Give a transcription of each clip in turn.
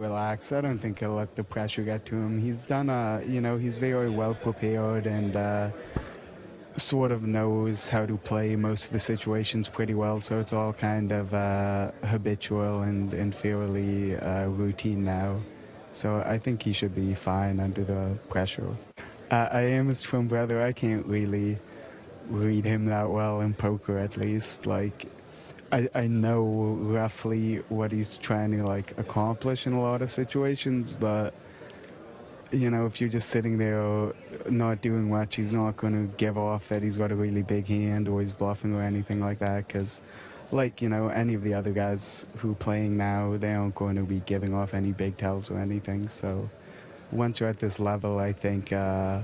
Relax. I don't think he'll let the pressure get to him. He's done he's very well prepared and sort of knows how to play most of the situations pretty well, so it's all kind of habitual and fairly routine now. So I think he should be fine under the pressure. I am his twin brother. I can't really read him that well in poker, at least. Like, I know roughly what he's trying to like accomplish in a lot of situations, but if you're just sitting there not doing much, he's not going to give off that he's got a really big hand or he's bluffing or anything like that, because any of the other guys who are playing now, they aren't going to be giving off any big tells or anything. So once you're at this level, I think a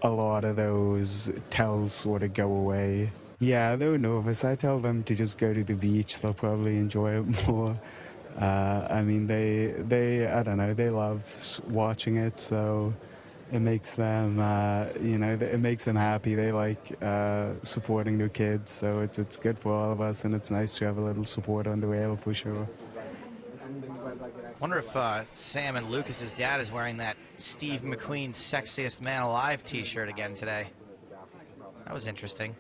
lot of those tells sort of go away. Yeah, they're nervous. I tell them to just go to the beach. They'll probably enjoy it more. I mean, I don't know, they love watching it, so it makes them, it makes them happy. They like supporting their kids, so it's good for all of us, and it's nice to have a little support on the rail for sure. Wonder if Sam and Lucas's dad is wearing that Steve McQueen Sexiest Man Alive t-shirt again today. That was interesting.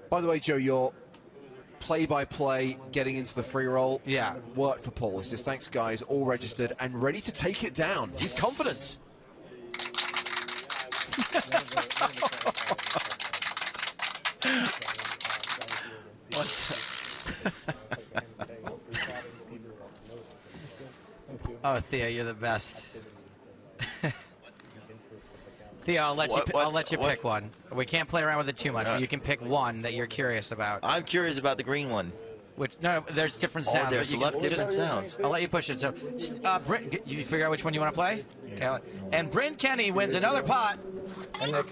By the way, Joe, your play-by-play getting into the free roll worked for Paul. He says, thanks, guys, all registered and ready to take it down. Yes. He's confident. Oh, Theo, you're the best. Theo, I'll let you pick one. We can't play around with it too much, but you can pick one that you're curious about. I'm curious about the green one. No, there's different sounds. There's a lot of different sounds. I'll let you push it. So, Brent, you figure out which one you want to play? Yeah. Okay. And Brent Kenny wins another pot. And what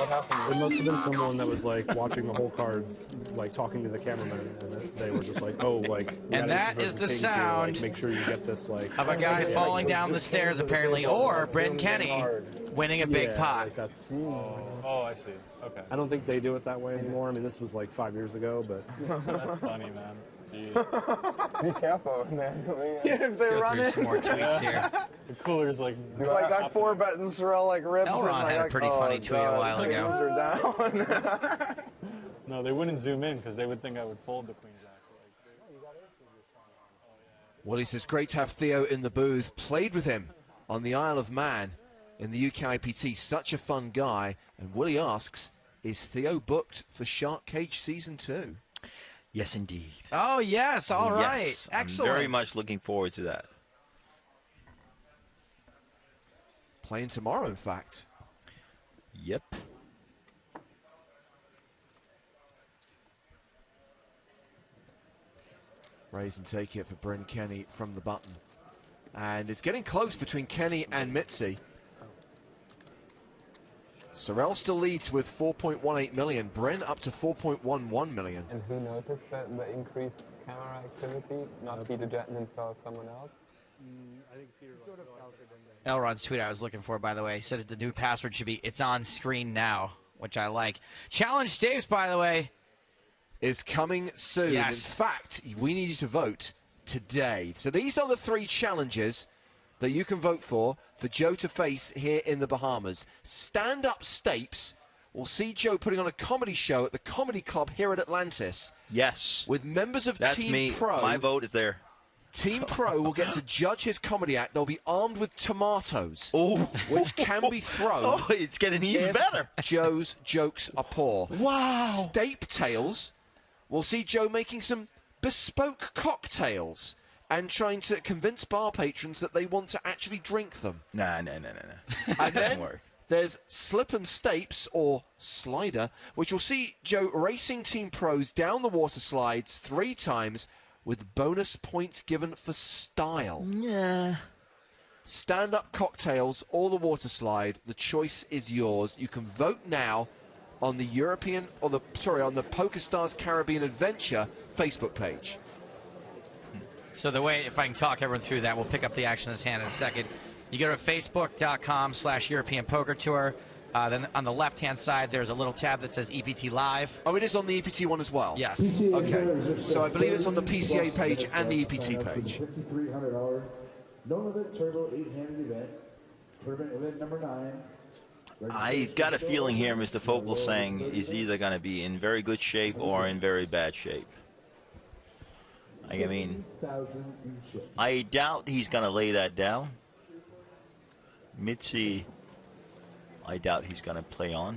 happened? It must have been someone that was like watching the whole cards, like talking to the cameraman, and they were just like, "Oh, like." And that is the sound. Like, make sure you get this, like. Of a guy falling down the stairs, apparently, or Brent Kenny winning a big pot. Like that's. Oh, I see. Okay. I don't think they do it that way anymore. I mean, this was like 5 years ago, but. That's funny, man. Be careful, man. Yeah, if they're running. Some more tweets here. The cooler's like. If I got 4 buttons, they're all like rips. Elron had a pretty funny tweet a while ago. No, they wouldn't zoom in because they would think I would fold the queen jack. Well, he says, great to have Theo in the booth. Played with him on the Isle of Man in the UK IPT. Such a fun guy. And Willie asks, is Theo booked for Shark Cage Season 2? Yes, indeed. Oh, yes. All right. Yes, excellent. I'm very much looking forward to that. Playing tomorrow, in fact. Yep. Raise and take it for Bryn Kenny from the button. And it's getting close between Kenny and Mitzi. Sorrell still leads with 4.18 million. Bryn up to 4.11 million. And who noticed the increased camera activity? Not Peter Jetton, saw someone else? I think Peter sort of Elron's tweet I was looking for, by the way, he said the new password should be "It's on screen now," which I like. Challenge Staves, by the way, is coming soon. Yes. In fact, we need you to vote today. So these are the 3 challenges that you can vote for Joe to face here in the Bahamas. Stand-up Stapes will see Joe putting on a comedy show at the Comedy Club here at Atlantis. Yes. With members of That's Team me. Pro. My vote is there. Team Pro will get to judge his comedy act. They'll be armed with tomatoes, which can be thrown. Oh, it's getting even better. Joe's jokes are poor. Wow. Stape Tales will see Joe making some bespoke cocktails and trying to convince bar patrons that they want to actually drink them. Nah. And then there's Slip and Stapes, or Slider, which will see Joe racing Team Pros down the water slides 3 times with bonus points given for style. Yeah. Stand-up cocktails or the water slide. The choice is yours. You can vote now on the on the PokerStars Caribbean Adventure Facebook page. So the way, if I can talk everyone through that, we'll pick up the action in this hand in a second. You go to facebook.com/European Poker Tour. Then on the left-hand side, there's a little tab that says EPT Live. Oh, it is on the EPT one as well? Yes. Okay. So I believe it's on the PCA page and the EPT page. No limit turbo 8-handed event. Tournament event number 9. I got a feeling here Mr. Vogelsang is either going to be in very good shape or in very bad shape. I mean, I doubt he's going to lay that down. Mitzi, I doubt he's going to play on.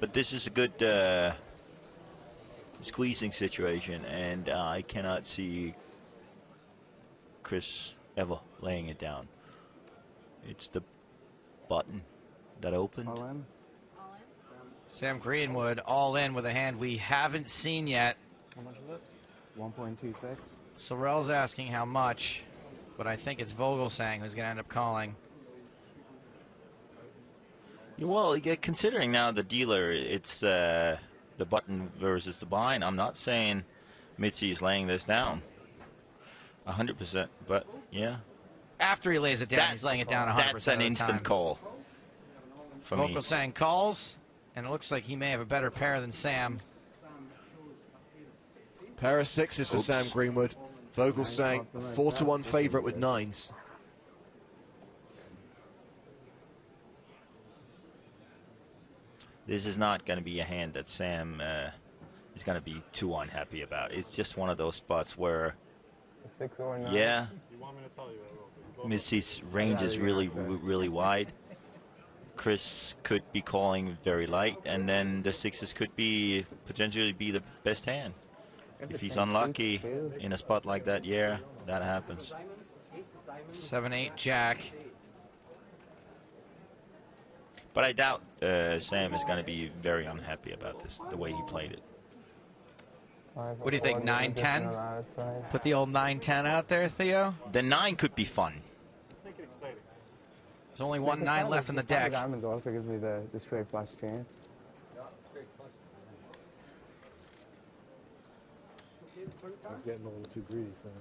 But this is a good squeezing situation, and I cannot see Chris ever laying it down. It's the button that opened. All in. Sam Greenwood all in with a hand we haven't seen yet. How much is it? 1.26. Sorrell's asking how much, but I think it's Vogelsang who's going to end up calling. Well, considering now the dealer, it's the button versus the blind. I'm not saying Mitzi is laying this down 100%, but yeah. After he lays it down, he's laying it down 100% That's an of the instant time. call for me. Vogelsang calls, and it looks like he may have a better pair than Sam. Pair of 6s for Sam Greenwood. Vogelsang, 4-1 favourite with 9s. This is not going to be a hand that Sam is going to be too unhappy about. It's just one of those spots where, 6 or 9. yeah, You want me to tell you? I will. Missy's range is really wide. Chris could be calling very light, and then the 6s could be potentially be the best hand. If he's unlucky in a spot like that, yeah, that happens. 7-8 Jack. But I doubt Sam is going to be very unhappy about this, the way he played it. What do you think, 9-10? Put the old 9-10 out there, Theo. The 9 could be fun. Let's make it exciting. There's only one 9 left in the deck. Diamonds also gives me the straight flush chance. I was getting a little too greedy, Sam.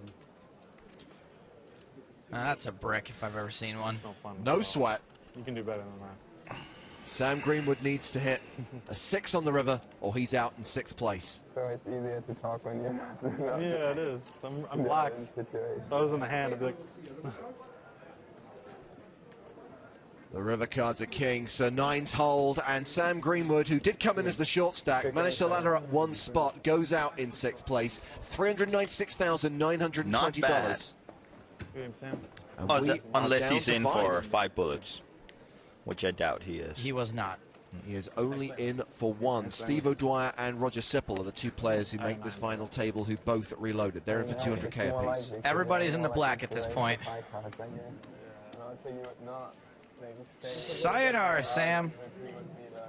That's a brick if I've ever seen one. It's no fun. No sweat. You can do better than that. Sam Greenwood needs to hit a 6 on the river, or he's out in 6th place. So it's easier to talk when you're not. Yeah, it is. I'm lax. If I was in the hand, I'd be like, The river cards are king, so 9s hold, and Sam Greenwood, who did come in as the short stack, managed to ladder up one spot, goes out in 6th place, $396,920. Not bad. game, Sam. And Oh, we are unless down he's to in 5. for 5 bullets, which I doubt he is. He was not. He is only in for 1. Steve O'Dwyer and Roger Sipple are the 2 players who make this final table who both reloaded. They're in for 200k apiece. Everybody's in the black at this point. Sayonara, Sam.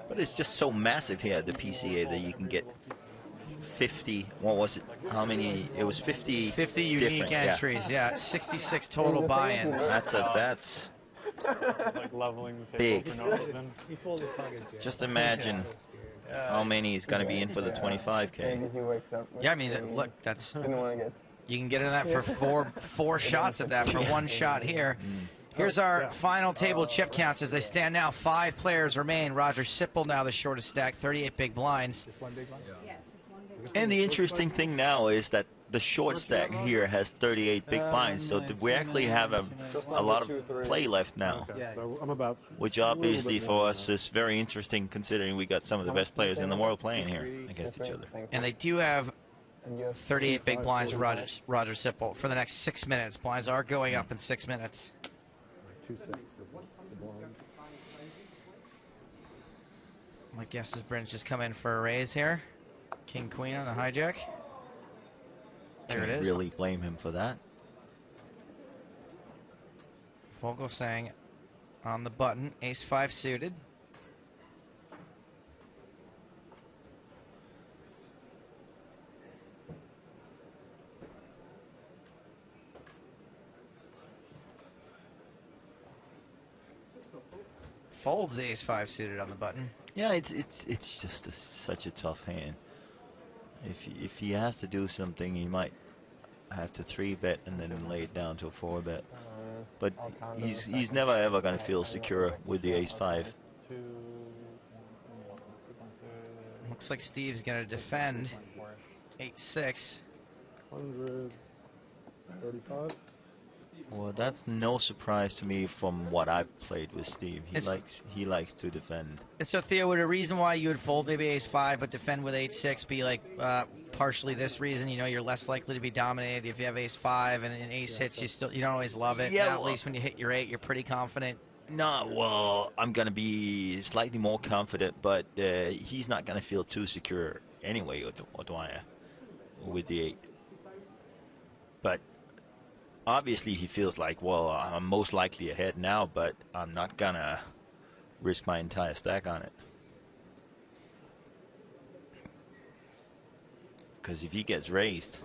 But it's just so massive here at the PCA that you can get 50, what was it? How many? It was 50. 50 unique entries, yeah. 66 total buy-ins. That's Like leveling the big. table for no reason. Just imagine how many is going to be in for the 25k. Yeah, I mean, look, that's you can get in that for four shots at that for one shot here. Here's our final table chip counts as they stand now. 5 players remain. Roger Sipple now the shortest stack, 38 big blinds. And the interesting thing now is that the short stack here has 38 big blinds, so we actually have a lot of play left now. So I'm about, Which obviously for us is very interesting considering we got some of the best players in the world playing here against each other. And they do have 38 big blinds for Roger Sipple for the next 6 minutes. Blinds are going up in 6 minutes. 2-6. My guess is Bryn's just come in for a raise here. King Queen on the hijack. There it Can't is. really blame him for that. Vogelsang on the button. Ace-5 suited. Folds the Ace-5 suited on the button. Yeah, it's just such a tough hand. If he has to do something, he might have to 3-bet and then lay it down to a 4-bet. But he's never ever going to feel secure with the Ace-5. Looks like Steve's going to defend 8-6. 100. 35. Well, that's no surprise to me from what I've played with Steve. He likes to defend. And so, Theo, would a reason why you would fold maybe ace-5 but defend with 8-6 be like partially this reason? You know, you're less likely to be dominated if you have ace-5 and an ace hits. You don't always love it. Yeah, Now, at least when you hit your 8, you're pretty confident. No, well, I'm gonna be slightly more confident, but he's not gonna feel too secure anyway, O'Dwyer, with the 8. But obviously, he feels like, well, I'm most likely ahead now, but I'm not gonna risk my entire stack on it. Because if he gets raised,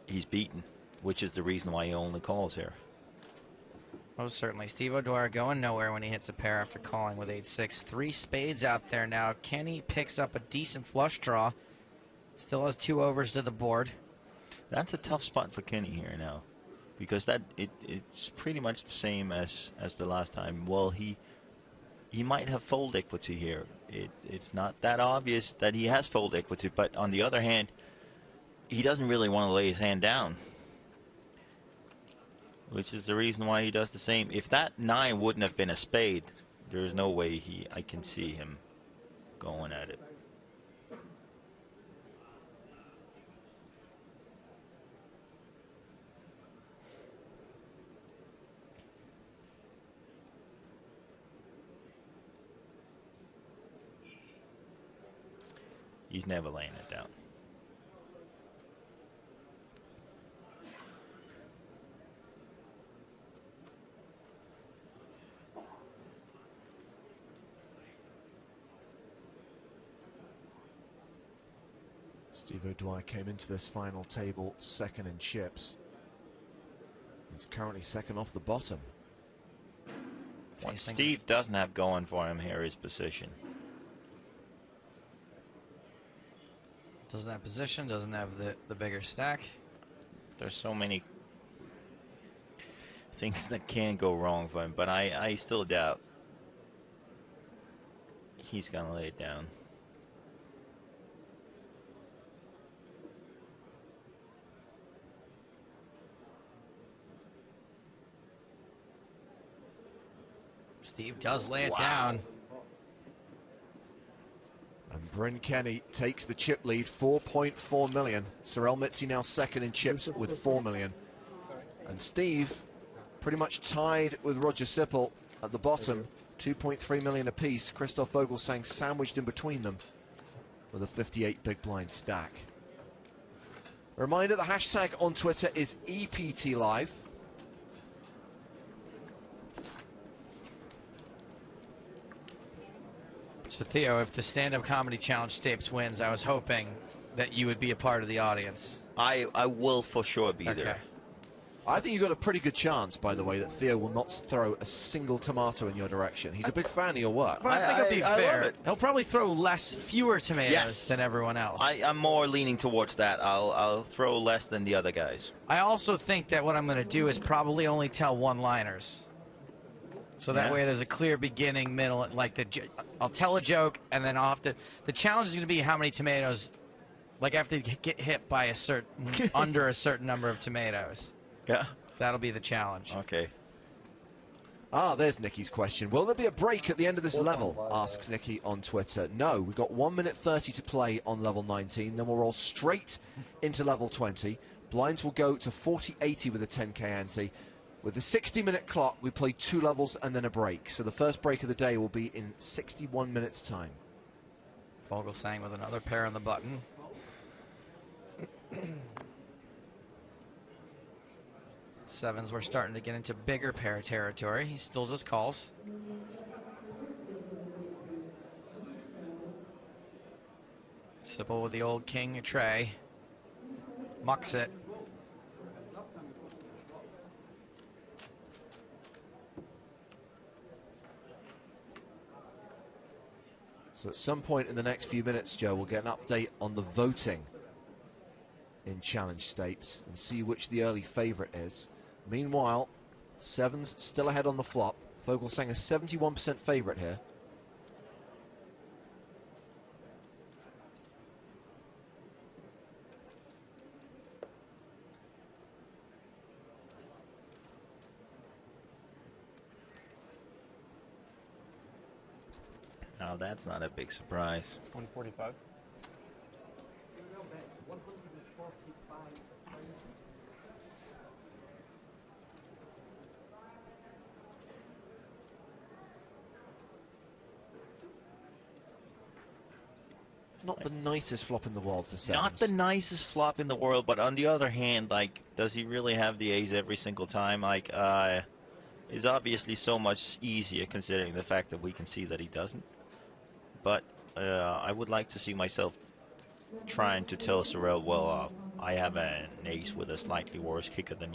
he's beaten, which is the reason why he only calls here. Most certainly. Steve O'Dwyer going nowhere when he hits a pair after calling with 8-6. 3 spades out there now. Kenny picks up a decent flush draw. Still has 2 overs to the board. That's a tough spot for Kenny here now, because it's pretty much the same as the last time. Well, he might have fold equity here. It's not that obvious that he has fold equity, but on the other hand, he doesn't really want to lay his hand down, which is the reason why he does the same. If that 9 wouldn't have been a spade, there's no way I can see him going at it. He's never laying it down. Steve O'Dwyer came into this final table second in chips. He's currently second off the bottom. What Steve doesn't have going for him here is position. Doesn't have position, doesn't have the bigger stack. There's so many things that can go wrong for him, but I still doubt he's gonna lay it down. Steve does lay it down. And Bryn Kenny takes the chip lead, 4.4 million. Cyril Mitzi now second in chips with 4 million. And Steve pretty much tied with Roger Sipple at the bottom, 2.3 million apiece. Christoph Vogelsang sandwiched in between them with a 58 big blind stack. A reminder, the hashtag on Twitter is EPT Live. So Theo, if the stand-up comedy challenge tapes wins, I was hoping that you would be a part of the audience. I will for sure be there. I think you've got a pretty good chance, by the way, that Theo will not throw a single tomato in your direction. He's a big fan of your work. But I think it'll be fair. He'll probably throw fewer tomatoes than everyone else. I'm more leaning towards that. I'll throw less than the other guys. I also think that what I'm going to do is probably only tell one-liners. So that way there's a clear beginning, middle, like I'll tell a joke and then I'll have to, the challenge is going to be how many tomatoes, like I have to get hit by a certain, under a certain number of tomatoes. Yeah. That'll be the challenge. Okay. Ah, there's Nikki's question. Will there be a break at the end of this level? Asks Nikki on Twitter. No, we've got 1 minute 30 to play on level 19. Then we'll roll straight into level 20. Blinds will go to 40-80 with a 10k ante. With the 60-minute clock, we play 2 levels and then a break. So the first break of the day will be in 61 minutes' time. Vogelsang with another pair on the button. Sevens, we're starting to get into bigger pair territory. He still just calls. Sipple with the old king tray. Mucks it. So at some point in the next few minutes, Joe, we'll get an update on the voting in Challenge Stakes and see which the early favourite is. Meanwhile, Sevens still ahead on the flop. Vogelsang a 71% favourite here. Now that's not a big surprise. 145. Not the nicest flop in the world for sevens. Not the nicest flop in the world, but on the other hand, like, does he really have the ace every single time? Like, it's obviously so much easier considering the fact that we can see that he doesn't. But I would like to see myself trying to tell Sorel, well, I have an ace with a slightly worse kicker than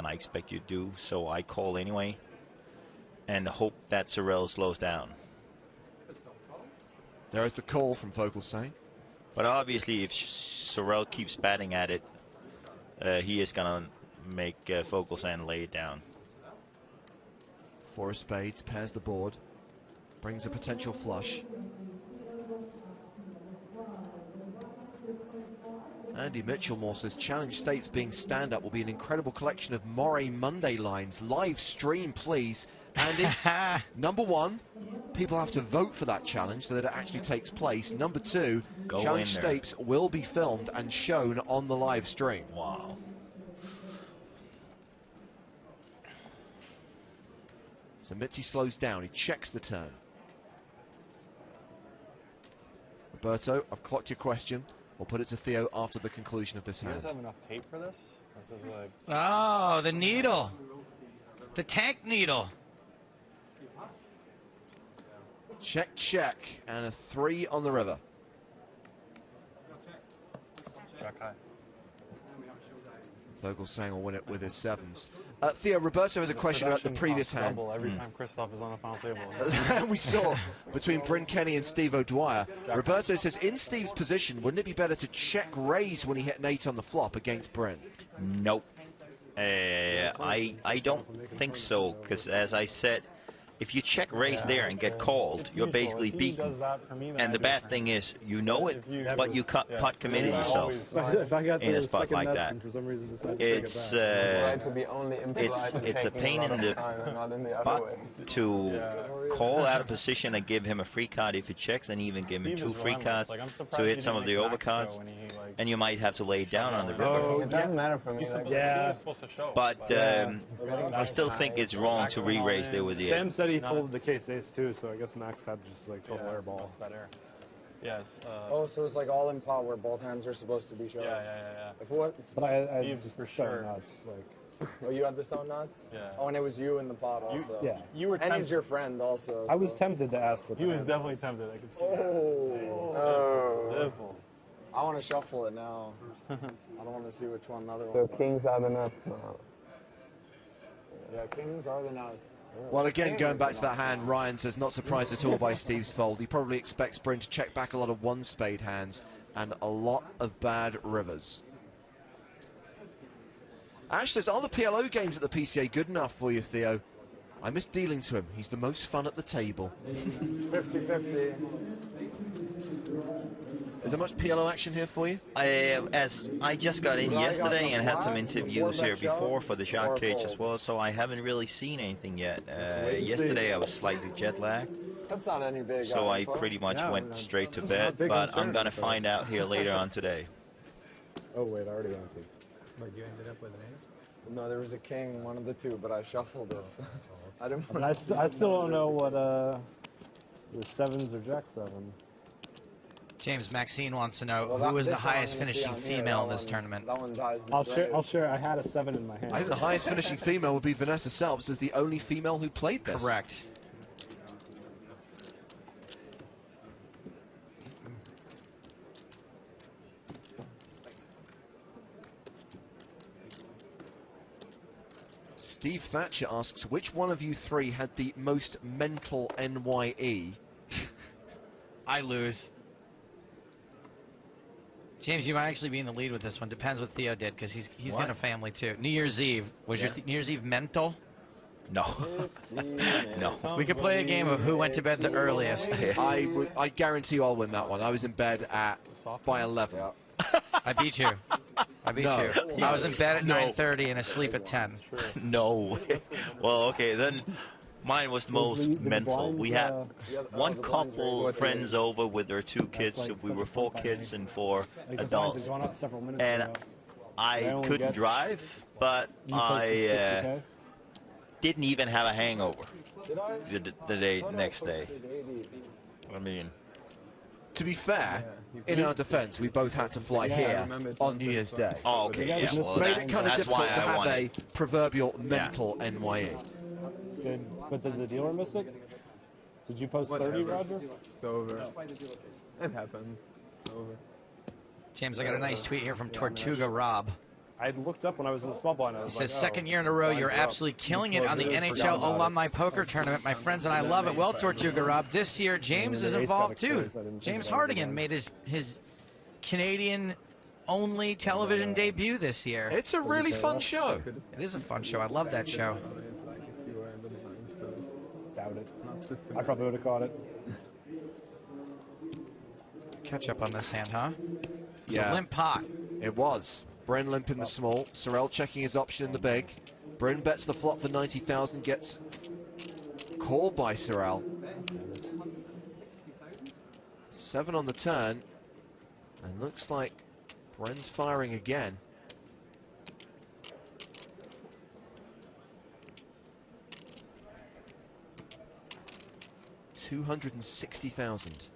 I expect you to do, so I call anyway, and hope that Sorel slows down. There is the call from Vogelsang. But obviously, if Sorel keeps batting at it, he is going to make Vogelsang lay it down. Four of spades, pairs the board, brings a potential flush. Andy Mitchellmore says challenge states being stand-up will be an incredible collection of Moray Monday lines. Live stream, please. Andy, number one, people have to vote for that challenge so that it actually takes place. Number two, challenge states will be filmed and shown on the live stream. Wow. So Mitzi slows down. He checks the turn. Roberto, I've clocked your question. We'll put it to Theo after the conclusion of this Do you hand. guys have enough tape for this? This is like... Oh, the needle. The tank needle. Check, check, and a 3 on the river. Jack high. Vogelsang will win it with his sevens. Theo, Roberto has a question about the previous hand. Every time Christoph is on the final table. And we saw between Bryn Kenny and Steve O'Dwyer. Roberto says, in Steve's position, wouldn't it be better to check raise when he hit an 8 on the flop against Bryn? Nope. I don't think so, because as I said, if you check raise there and get called, you're basically beaten. And the bad thing is, you know it, but you pot committed yourself in a spot like that. It's a pain in the butt to call out of position and give him a free card if he checks, and even give him 2 free cards to hit some of the overcards, and you might have to lay it down on the river. It doesn't matter for me. Yeah. But I still think it's wrong to re-raise there with the Sam said he folded the case ace too, so I guess Max had just like total airball. Yes. Oh, so it's like all in pot where both hands are supposed to be showing. Yeah. If what? But I just for stone sure. nuts. Like, Oh, you had the stone nuts? Yeah. Oh, and it was you in the pot also. yeah. You were And he's your friend also. I was so. tempted to ask what He the was hand definitely was. tempted. I could see. Oh. Simple. I want to shuffle it now. I don't want to see which one the other So one. kings are the nuts now. Yeah, kings are the nuts. Well, again, going back to that hand, Ryan says not surprised at all by Steve's fold. He probably expects Bryn to check back a lot of 1 spade hands and a lot of bad rivers. Ash says, are the PLO games at the PCA good enough for you, Theo? I miss dealing to him. He's the most fun at the table. 50-50. Is there much PLO action here for you? As I just got in yesterday and had some interviews here before for the Shark Cage as well, so I haven't really seen anything yet. Yesterday I was slightly jet lagged, That's not any big. so I pretty much went straight to bed, but I'm going to find out here later on today. Oh wait, I already answered. But you ended up with an ace? No, there was a king, one of the two, but I shuffled it. So I didn't. And I still don't know what the sevens or jack 7. James Maxine wants to know Well, who was the this one I'm highest gonna see finishing on here. female That in this one- tournament. That one dies in the I'll grave. share. I had a 7 in my hand. I think the highest finishing female would be Vanessa Selps as the only female who played this. Correct. Steve Thatcher asks, which one of you 3 had the most mental NYE? I lose. James, you might actually be in the lead with this one. Depends what Theo did, because he's got a family too. New Year's Eve. Was your New Year's Eve mental? No. No. We could play a game of who went to bed the earliest. I guarantee you I'll win that one. I was in bed by 11. I beat you. I beat No. you. I was in bed at 9:30 and asleep at 10. No. Well, okay, then Mine was the Was most the mental. blinds, We had one the blinds couple raised. friends over with their 2 kids, like so we such were a 4 fun thing. kids and 4 Like the blinds adults. had gone up several minutes And ago. I only couldn't get- drive, but You posted I 60K? didn't even have a hangover Did I? next day. I mean, To be fair, in our defence, we both had to fly here on New Year's Day. oh, okay, You yeah, guys well, Made it kind of that's why difficult to I have wanted. a proverbial mental NYE. But did the dealer miss it? Did you post 30, Roger? It's over. It happens. It's over. James, I got a nice tweet here from Tortuga Rob. I looked up when I was in the small blind. I He was says, like, second year in a row, blinds you're are up. absolutely killing it on the Forgot NHL about it. Alumni Poker Tournament. My friends and I love it. Well, Tortuga Rob, this year, James is the ace got involved too. exposed. I didn't think James about it Hardigan again. made his Canadian-only television debut this year. It's a really fun show. It is a fun show. I love that show. Doubt it. I probably would have caught it. Catch up on this hand, huh? It's a Yeah, limp pot. it was. Bren limp in the small. Sorrell checking his option in the big. Bren bets the flop for 90,000, gets called by Sorrell. 7 on the turn. And looks like Bren's firing again. $260,000.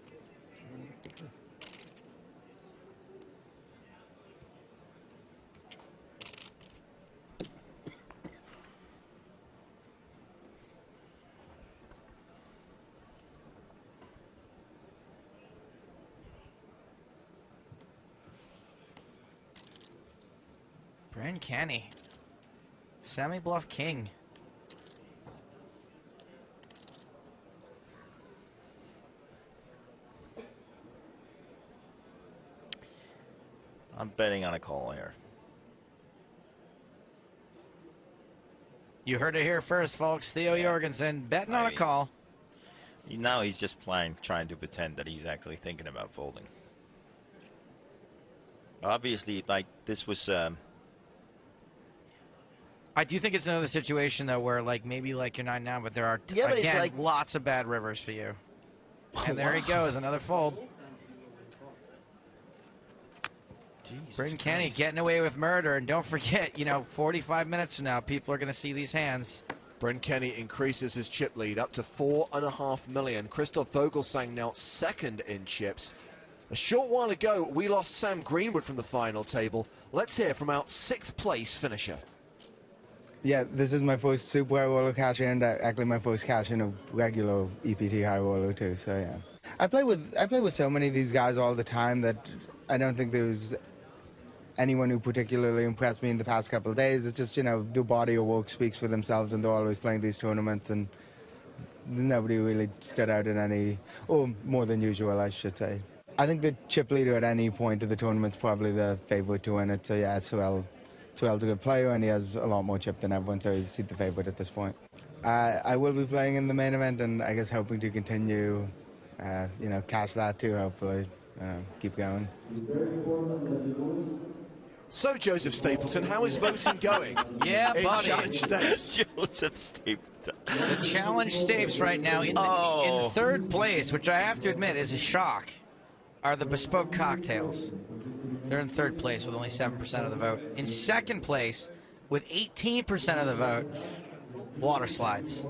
Brand Canny. Semi-bluff king. I'm betting on a call here. You heard it here first, folks. Theo Jorgensen betting on a call. Now he's just trying to pretend that he's actually thinking about folding. Obviously, like, this was... I do think it's another situation, though, where, like, maybe, like, you're not now, but there are, Yeah, but it's again, like- lots of bad rivers for you. And there he goes, another fold. Braden Kenny getting away with murder, and don't forget, 45 minutes from now, people are going to see these hands. Bren Kenny increases his chip lead up to 4.5 million. Christoph Vogelsang now second in chips. A short while ago, we lost Sam Greenwood from the final table. Let's hear from our 6th place finisher. Yeah, this is my first super high roller cash in, and actually my first cash in a regular EPT high roller too. So yeah, I play with so many of these guys all the time that I don't think there's anyone who particularly impressed me in the past couple of days. It's just the body of work speaks for themselves, and they're always playing these tournaments, and nobody really stood out in any, or more than usual, I should say. I think the chip leader at any point of the tournament's probably the favorite to win it. So yeah, Sorrell's a good player, and he has a lot more chip than everyone, so he's the favorite at this point. I will be playing in the main event, and I guess hoping to continue, cash that too, hopefully, keep going. So, Joseph Stapleton, how is voting going? Yeah, in buddy. Challenge Stakes? Joseph Stapleton. The Challenge Stapes right now in third place, which I have to admit is a shock, are the Bespoke Cocktails. They're in third place with only 7% of the vote. In second place, with 18% of the vote, Water Slides.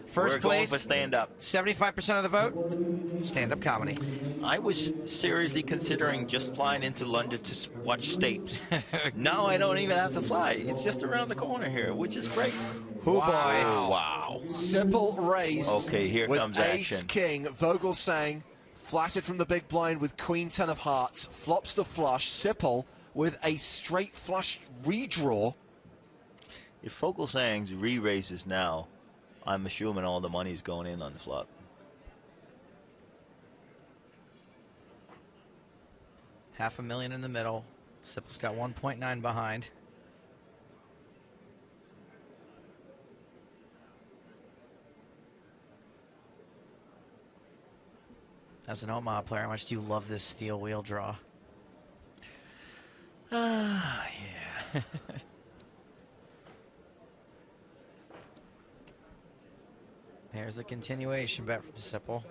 First We're going place, for stand-up. 75% of the vote, stand-up comedy. I was seriously considering just flying into London to watch Stapes. Now I don't even have to fly. It's just around the corner here, which is great. Oh boy. Wow. Sipple raised. Okay, here with comes Ace action. King. Vogelsang flattered from the big blind with Queen 10 of Hearts. Flops the flush. Sipple with a straight flush redraw. If Vogelsang's re-raises now, I'm assuming all the money's going in on the flop. $500,000 in the middle. Sipple's got 1.9 behind. As an Omaha player, how much do you love this steel wheel draw? Yeah. There's a continuation bet from Sipple.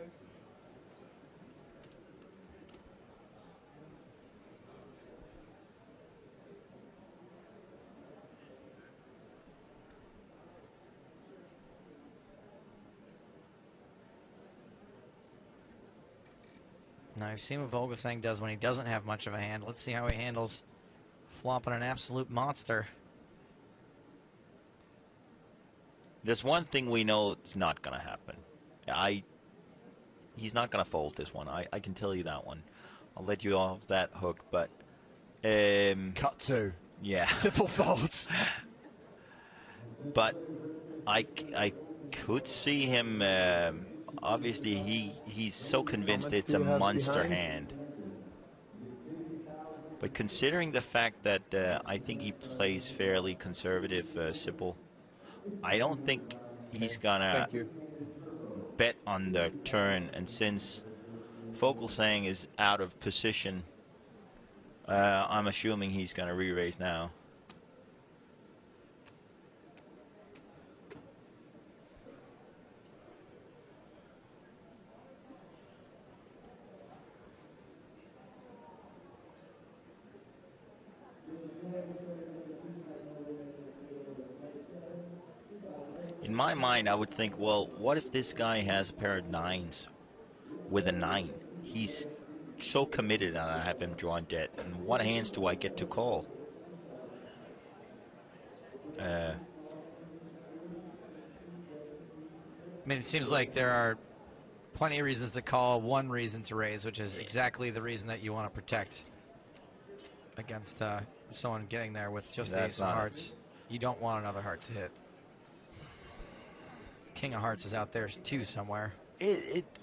Now, I've seen what Vogelsang does when he doesn't have much of a hand. Let's see how he handles flopping an absolute monster. There's one thing we know it's not going to happen. He's not going to fold this one. I can tell you that one. I'll let you off that hook, but... Cut two. Yeah. Sipple folds. But I could see him... obviously, he's so convinced it's a monster hand. But considering the fact that I think he plays fairly conservative, Sipple, I don't think he's gonna bet on the turn. And since Vogelsang is out of position, I'm assuming he's gonna re-raise now. In my mind, I would think, well, what if this guy has a pair of nines with a 9? He's so committed, and I have him drawing dead. And what hands do I get to call? I mean, it seems like there are plenty of reasons to call, one reason to raise, which is exactly the reason that you want to protect against someone getting there with just the ace of hearts. You don't want another heart to hit. King of Hearts is out there too somewhere.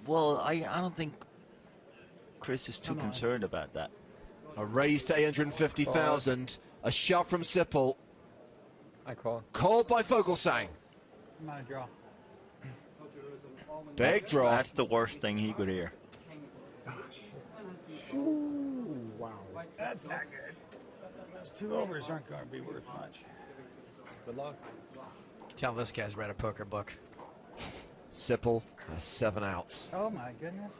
Well, I don't think Chris is too concerned about that. A raise to 850,000. A shove from Sipple. I call. Called by Vogelsang. Not a draw. Big draw. That's the worst thing he could hear. Wow. That's not good. Those 2 overs aren't going to be worth much. Good luck. Tell this guy's read a poker book. Sipple has 7 outs. Oh my goodness.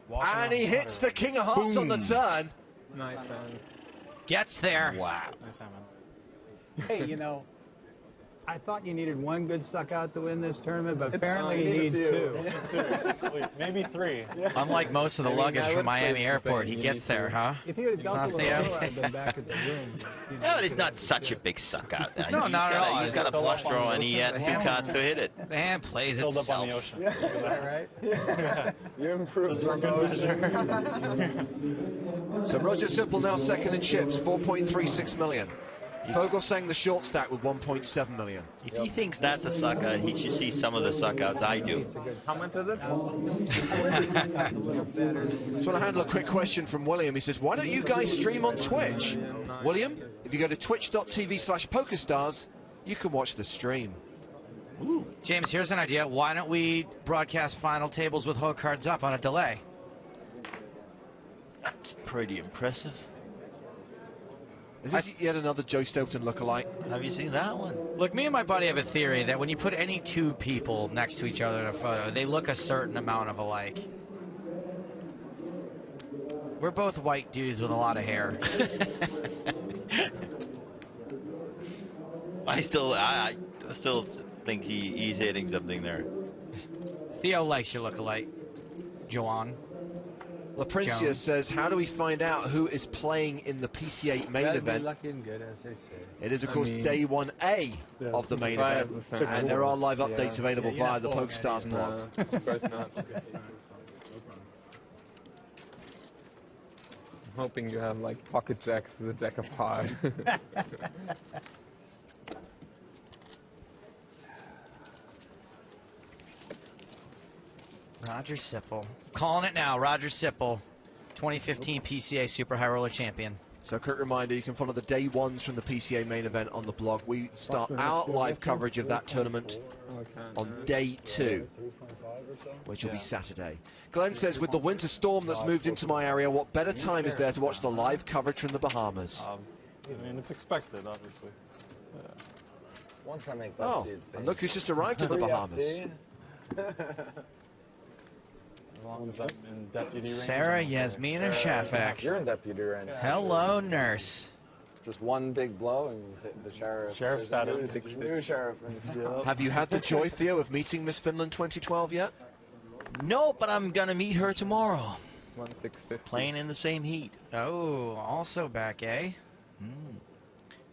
Right. And he hits the King of Hearts on the turn. Nice, man. Gets there. Wow. Nice hand, man. Hey, you know, I thought you needed 1 good suck out to win this tournament, but apparently you need 2. At least, maybe 3. Unlike most of the luggage I from would Miami play Airport, the he same. gets there, huh? If you had dealt a Nothing. little I'd been back at the room. You know, No, but it's not such a big suck out. No, not at all. He's got a flush draw, and he has 2 cards to hit it. The hand plays Filled up on the itself. ocean. is that right? You improved your motion. So Roger Sipple now second in chips, 4.36 million. Vogelsang the short stack with 1.7 million. If he thinks that's a suck out, he should see some of the suck outs I do. How much is it? Just want to handle a quick question from William. He says, why don't you guys stream on Twitch? William, if you go to twitch.tv/PokerStars, you can watch the stream. James, here's an idea. Why don't we broadcast final tables with hook cards up on a delay? That's pretty impressive. Is this yet another Joe Stoughton lookalike? Have you seen that one? Look, me and my buddy have a theory that when you put any 2 people next to each other in a photo, they look a certain amount of alike. We're both white dudes with a lot of hair. I still think he's hitting something there. Theo likes your look-alike. Joanne. La Princia Jones. says, how do we find out who is playing in the PCA main Gotta be event? lucky and good, as they say. It is, of course, day 1A of the main event. And there are live updates available via the PokerStars blog. No, of course not. I'm hoping you have like pocket jacks with a deck of hearts. Roger Sipple. Calling it now. Roger Sipple, 2015 PCA Super High Roller Champion. So a quick reminder, you can follow the day 1s from the PCA main event on the blog. We start our live coverage of that tournament on day 2, which will be Saturday. Glenn says, with the winter storm that's moved into my area, what better time is there to watch the live coverage from the Bahamas? I mean, it's expected, obviously. Once I make that Oh, and look who's just arrived in the Bahamas. As long as I'm in deputy range. Sarah, I'm okay. Yasmina, Shafak. You're in deputy range. Hello, nurse. Just one big blow and you hit the sheriff. Sheriff status. New sheriff. Have you had the joy, Theo, of meeting Miss Finland 2012 yet? No, but I'm gonna meet her tomorrow. 1650. Playing in the same heat. Oh, also back, eh?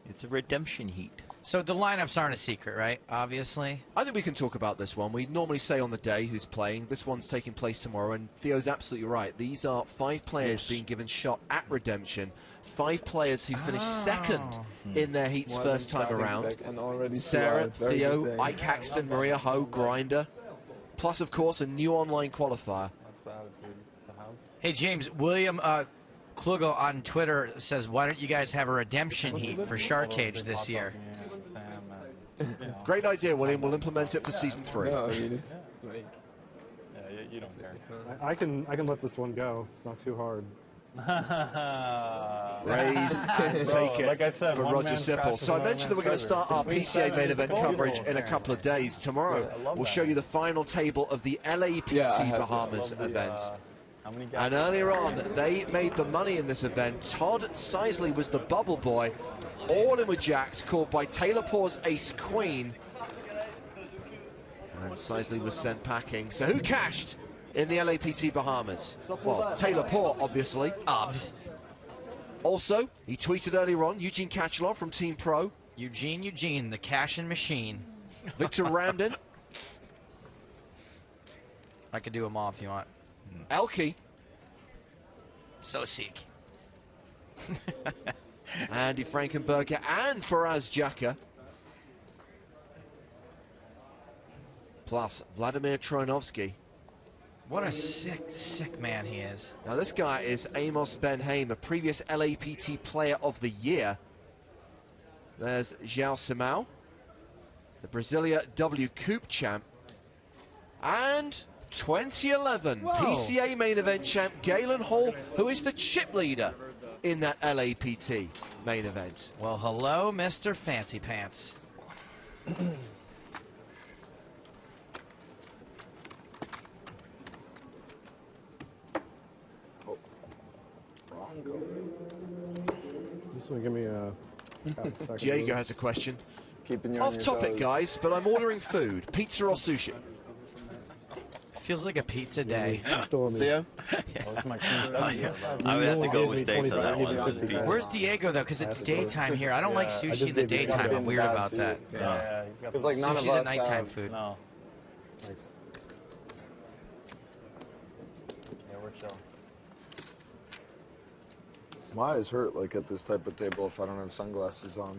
It's a redemption heat. So the lineups aren't a secret, right? Obviously. I think we can talk about this one. We normally say on the day who's playing. This one's taking place tomorrow, and Theo's absolutely right. These are 5 players being given shot at redemption. 5 players who finished second in their heats first time around. Sarah, Theo, Ike Haxton, Maria Ho, Grinder. Plus, of course, a new online qualifier. Hey, James, William Klugo on Twitter says, why don't you guys have a redemption heat for Shark Cage this year? Great idea, William. We'll implement it for season 3. No, I mean, it's you don't care. I can let this one go. It's not too hard. Raise and take it like I said, for Roger Sipple. So I mentioned that we're going to start our PCA main event coverage in a couple of days. Tomorrow, we'll show you the final table of the LAPT Bahamas event. And earlier on, they made the money in this event. Todd Sisley was the bubble boy. All in with jacks, called by Taylor Poore's ace queen. And Sisley was sent packing. So who cashed in the LAPT Bahamas? Well, Taylor Poore, obviously. Also, he tweeted earlier on, Eugene Kachalov from Team Pro. Eugene, the cashing machine. Victor Ramden. I could do them all if you want. Elke. So sick. Andy Frankenberger and Faraz Jaka. Plus Vladimir Troinovsky. What a sick man he is. Now this guy is Amos Ben Haim, a previous LAPT Player of the Year. There's João Simão, the Brasilia W Coupe champ. And 2011 PCA main event champ Galen Hall, who is the chip leader in that LAPT main event. Well, hello, Mr. Fancy Pants. Just want to give me a second. Diego has a question. keeping you on Off your topic, toes. guys, but I'm ordering food. Pizza or sushi? Feels like a pizza day. Theo? I would have to go with steaks on that one. Where's Diego, though? Because it's daytime here. I don't like sushi in the daytime. I'm weird about that. Yeah, because like none of Sushi's us a nighttime have, food. No. Thanks. Yeah, we're chill. My eyes hurt like at this type of table if I don't have sunglasses on.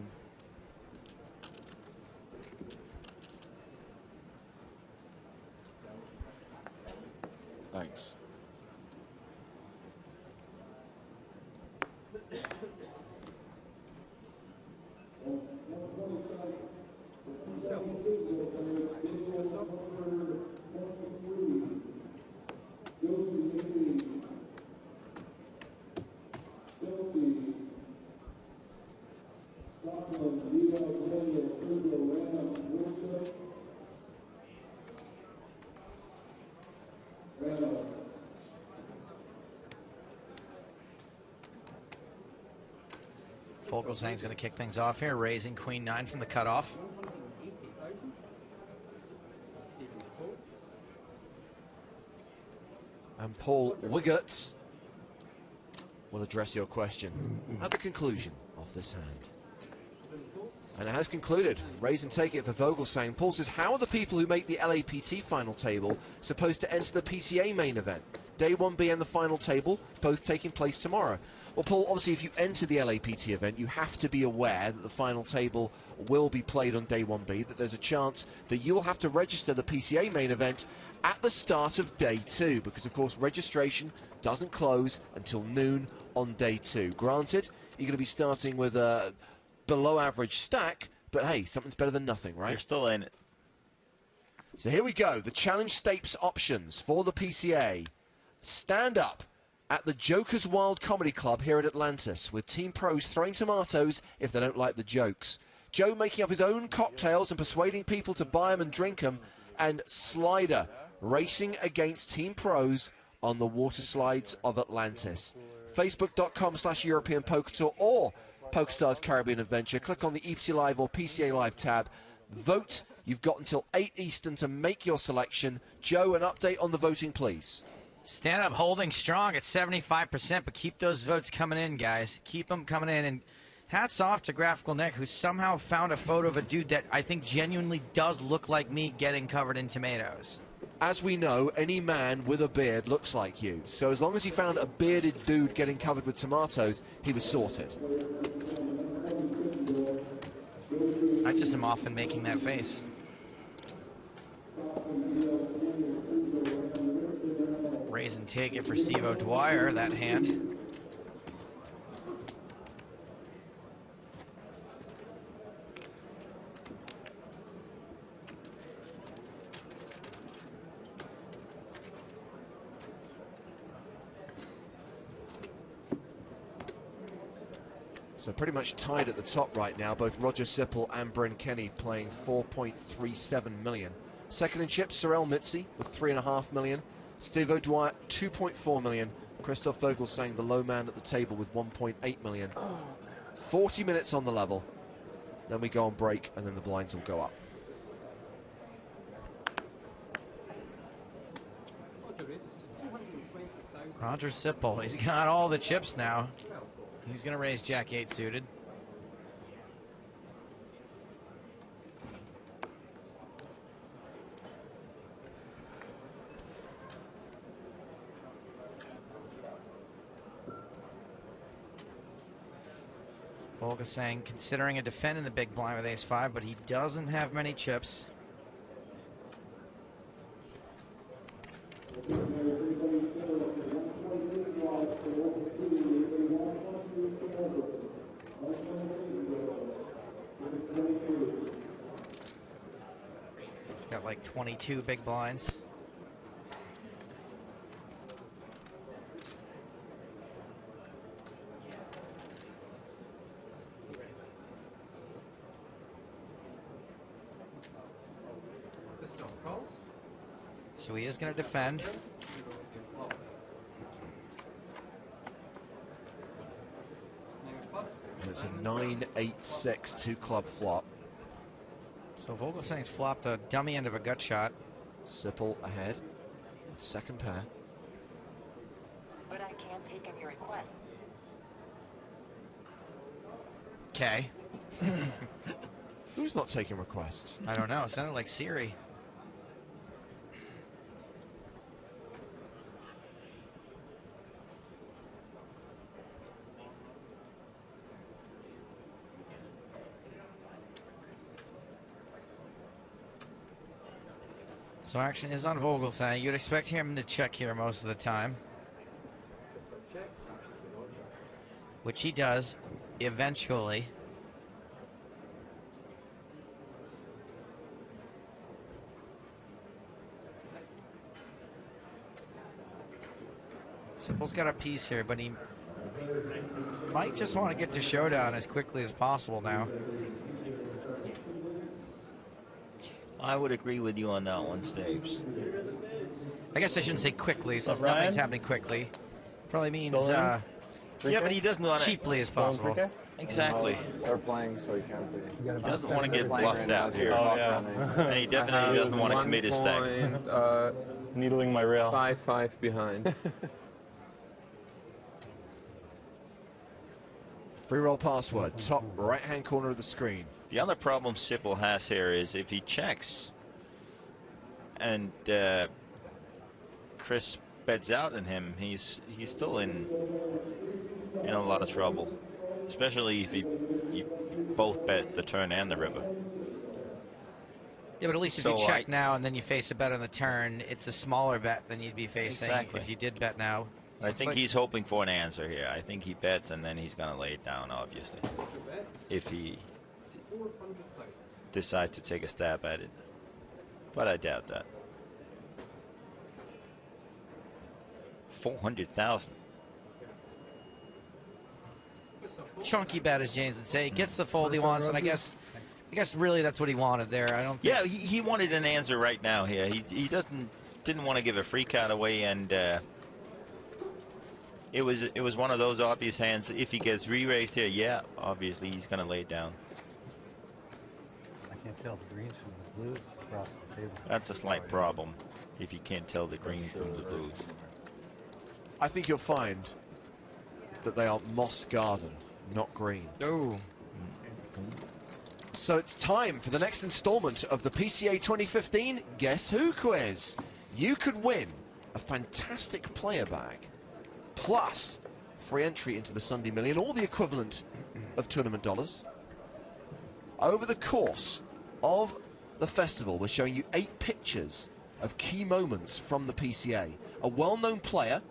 Thanks. Vogelsang's going to kick things off here, raising Queen 9 from the cutoff. And Paul Wiggett will address your question at the conclusion of this hand. And it has concluded. Raise and take it for Vogelsang. Paul says, how are the people who make the LAPT final table supposed to enter the PCA main event? Day 1B and the final table, both taking place tomorrow. Well, Paul, obviously, if you enter the LAPT event, you have to be aware that the final table will be played on Day 1B, that there's a chance that you will have to register the PCA main event at the start of Day 2, because, of course, registration doesn't close until noon on Day 2. Granted, you're going to be starting with a below-average stack, but, hey, something's better than nothing, right? You're still in it. So here we go, the Challenge Stakes options for the PCA. Stand up at the Joker's Wild Comedy Club here at Atlantis, with Team Pros throwing tomatoes if they don't like the jokes. Joe making up his own cocktails and persuading people to buy them and drink them, and Slider racing against Team Pros on the water slides of Atlantis. Facebook.com/European Poker Tour or PokerStars Caribbean Adventure. Click on the EPT Live or PCA Live tab. Vote. You've got until 8 Eastern to make your selection. Joe, an update on the voting, please. Stand Up holding strong at 75%, but keep those votes coming in, guys. Keep them coming in. And hats off to Graphical Nick, who somehow found a photo of a dude that I think genuinely does look like me getting covered in tomatoes. As we know, any man with a beard looks like you. So as long as he found a bearded dude getting covered with tomatoes, he was sorted. I just am often making that face. Raise and take it for Steve O'Dwyer, that hand. So pretty much tied at the top right now, both Roger Sipple and Bryn Kenny playing 4.37 million. Second in chips, Sorel Mitzi with 3.5 million. Steve O'Dwyer, 2.4 million. Christoph Vogelsang, the low man at the table, with 1.8 million. 40 minutes on the level. Then we go on break, and then the blinds will go up. Roger Sipple, he's got all the chips now. He's going to raise Jack-8 suited. Vogelsang considering a defend in the big blind with ace-5, but he doesn't have many chips. He's got like 22 big blinds. So he is going to defend. It's a 9-8-6 two-club flop. So Vogelsang's flopped a dummy end of a gut shot. Sipple ahead with second pair. But I can't take any requests. Okay. Who's not taking requests? I don't know. It sounded like Siri. So action is on Vogelsang. You'd expect him to check here most of the time, which he does eventually. Sipple's got a piece here, but he might just want to get to showdown as quickly as possible now. I would agree with you on that one, Staves. I guess I shouldn't say quickly, since nothing's happening quickly. Probably means yeah, but he doesn't want to cheaply as possible. Exactly. They're playing, so he can't be. He doesn't want to get Playing bluffed right now, out so here. you're Oh, clock yeah. running. And he definitely doesn't want to commit his stack. Needling my rail. 5-5 behind. Free roll password, top right-hand corner of the screen. The other problem Sipple has here is if he checks and Chris bets out on him, he's still in a lot of trouble, especially if you both bet the turn and the river. Yeah, but at least if So you check now and then you face a bet on the turn, it's a smaller bet than you'd be facing Exactly. if you did bet now. I think he's hoping for an answer here. I think he bets and then he's going to lay it down, obviously, if he decides to take a stab at it. But I doubt that. 400,000. Chunky bet, as James would say. He gets the fold he wants, and I guess I guess really that's what he wanted there. I don't think... Yeah, he wanted an answer right now here. He didn't want to give a free card away, and it was one of those obvious hands. If he gets re-raised here, yeah, obviously he's going to lay it down. I can't tell the greens from the blues across the table. That's a slight problem if you can't tell the greens from the blues. I think you'll find that they are moss garden, not green. Oh. So it's time for the next installment of the PCA 2015 Guess Who quiz. You could win a fantastic player bag, plus free entry into the Sunday Million, or the equivalent of tournament dollars. Over the course of the festival, we're showing you 8 pictures of key moments from the PCA. A well-known player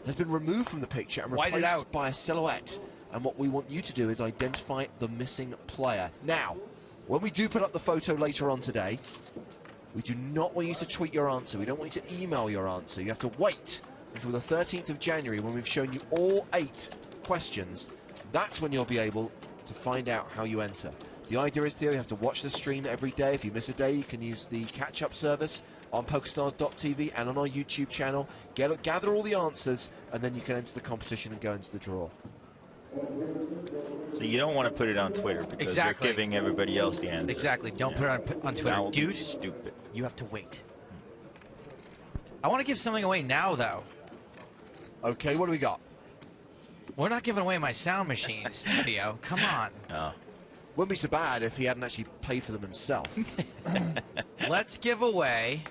has been removed from the picture and replaced by a silhouette. And what we want you to do is identify the missing player. Now, when we do put up the photo later on today, we do not want you to tweet your answer. We don't want you to email your answer. You have to wait until the 13th of January when we've shown you all 8 questions. That's when you'll be able to find out how you enter. The idea is, Theo, you have to watch the stream every day. If you miss a day, you can use the catch-up service on PokerStars.tv and on our YouTube channel. Gather all the answers, and then you can enter the competition and go into the draw. So you don't want to put it on Twitter because you're giving everybody else the answer. Exactly. Don't put it on Twitter. Dude, stupid. You have to wait. I want to give something away now, though. Okay, what do we got? We're not giving away my sound machines, Theo. Come on. Oh. Wouldn't be so bad if he hadn't actually paid for them himself. Let's give away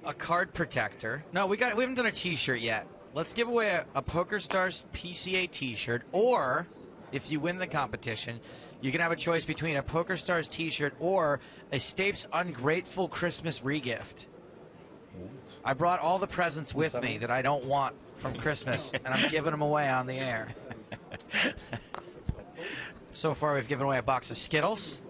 a card protector. No, we haven't done a T-shirt yet. Let's give away a PokerStars PCA T-shirt, or if you win the competition, you can have a choice between a PokerStars T-shirt or a Stapes Ungrateful Christmas regift. I brought all the presents with me that I don't want from Christmas, and I'm giving them away on the air. So far, we've given away a box of Skittles,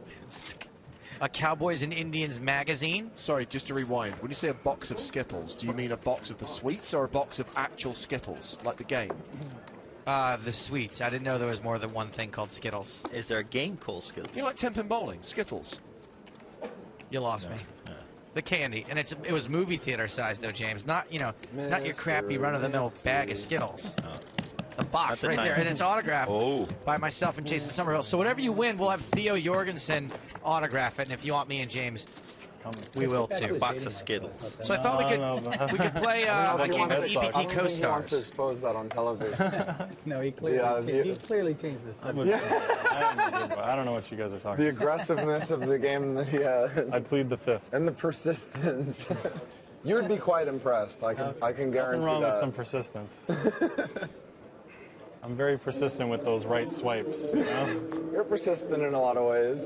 a Cowboys and Indians magazine. Sorry, just to rewind. When you say a box of Skittles, do you mean a box of the sweets or a box of actual Skittles, like the game? The sweets. I didn't know there was more than one thing called Skittles. Is there a game called Skittles? You like 10-pin bowling, Skittles. You lost me. The candy, and it was movie theater size though, James. Not not your crappy run-of-the-mill bag of Skittles. The box right there, and it's autographed by myself and Jason Somerville. So whatever you win, we'll have Theo Jorgensen autograph it, and if you want me and James, we will too. Box of Skittles. So I thought we could play a game of EPT He wants to co-stars. expose that on television. No, he clearly changed the subject. I don't know what you guys are talking The about. aggressiveness of the game that he has. I plead the fifth. And the persistence. You would be quite impressed. I can guarantee Nothing wrong that. with some persistence. I'm very persistent with those right swipes. You know? You're persistent in a lot of ways.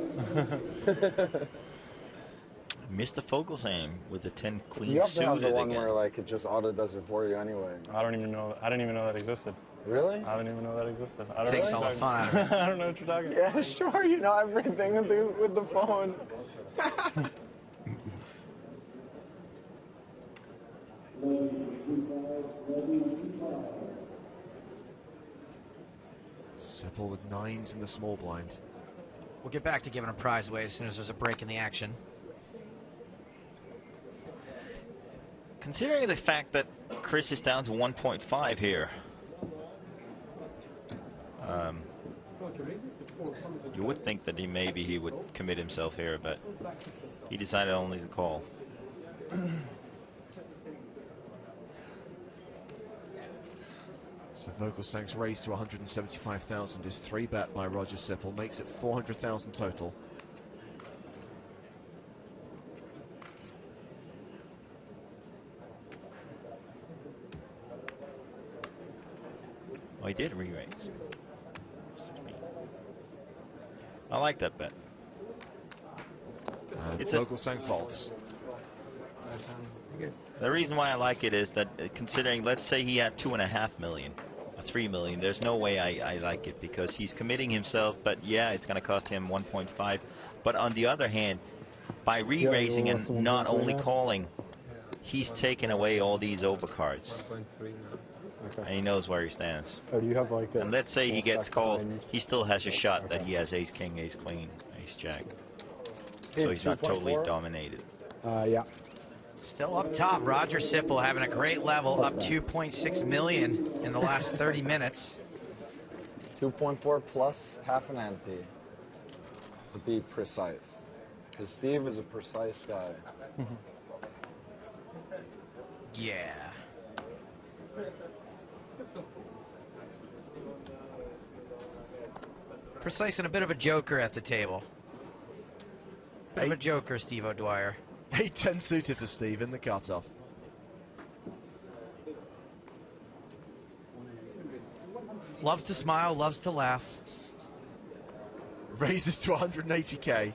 Mr. Fogelsang with the 10 queen You have to have the suited one again. where like it just auto does it for you anyway. I didn't even know that existed. Really? I didn't even know that existed. I don't Takes know all what the you're fun out talking of it. I don't know what you're talking about. Yeah, sure. You know everything with the phone. Sipple with 9s in the small blind. We'll get back to giving a prize away as soon as there's a break in the action. Considering the fact that Chris is down to 1.5 here, you would think that maybe he would commit himself here, but he decided only to call. So Vogelsang's raise to 175,000 is 3-bet by Roger Sipple, makes it 400,000 total. Oh, he did re-raise. I like that bet. And It's Vogelsang folds. The reason why I like it is that considering, let's say he had 2.5 million, or 3 million, there's no way I like it because he's committing himself, but yeah, it's going to cost him 1.5. But on the other hand, by re-raising and not only calling, he's taken away all these overcards. Okay. And he knows where he stands. Oh, do you have like a And let's say he gets stack called, behind you? he still has a shot that he has ace king, ace queen, ace-jack. So he's not totally dominated. Yeah. Still up top, Roger Sipple having a great level, up 2.6 million in the last 30 minutes. 2.4 plus half an ante. To be precise. Because Steve is a precise guy. Yeah. Precise and a bit of a joker at the table. Bit of a joker, Steve O'Dwyer. 8-10 suited for Steve in the cutoff. Loves to smile, loves to laugh. Raises to 180k.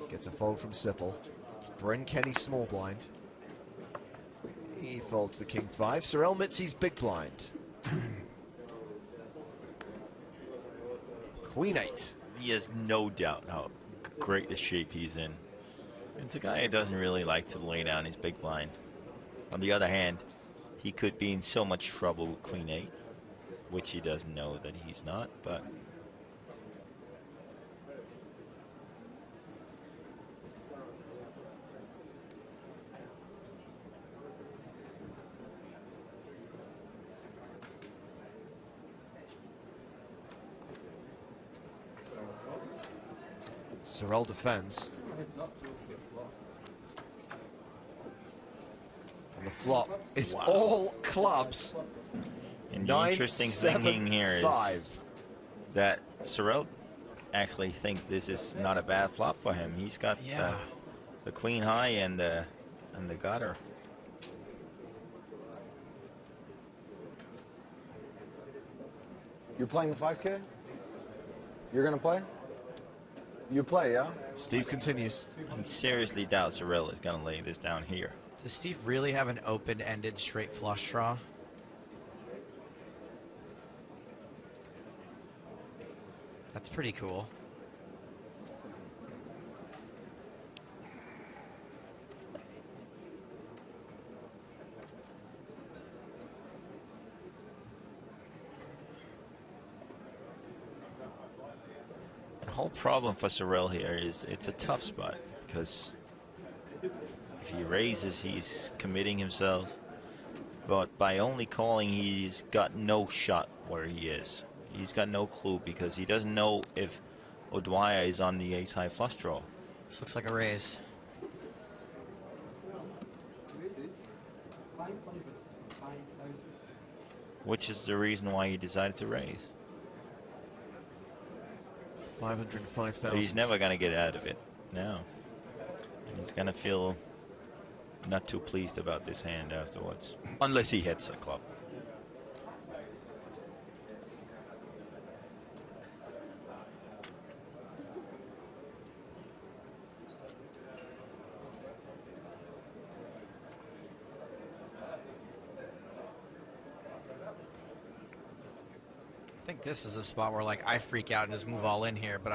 Gets a fold from Sipple. It's Bren Kenny small blind. He folds the king 5. Sorel Mitzi's big blind. Queen 8. He has no doubt how great a shape he's in. It's a guy who doesn't really like to lay down his big blind. On the other hand, he could be in so much trouble with Queen 8, which he doesn't know that he's not, but... Sorel defends. And the flop is all clubs. And the interesting thing here is that Sorel actually thinks this is not a bad flop for him. He's got the queen high and the gutter. You're playing the 5K? You're gonna play? You play, yeah? Steve continues. I seriously doubt Sorel is going to lay this down here. Does Steve really have an open-ended straight flush draw? That's pretty cool. The whole problem for Sorel here is it's a tough spot because if he raises, he's committing himself. But by only calling, he's got no shot where he is. He's got no clue because he doesn't know if O'Dwyer is on the ace-high flush draw. This looks like a raise. Which is the reason why he decided to raise. 505,000. He's never going to get out of it now. And he's going to feel not too pleased about this hand afterwards. Unless he hits a club. I think this is a spot where, like, I freak out and just move all in here, but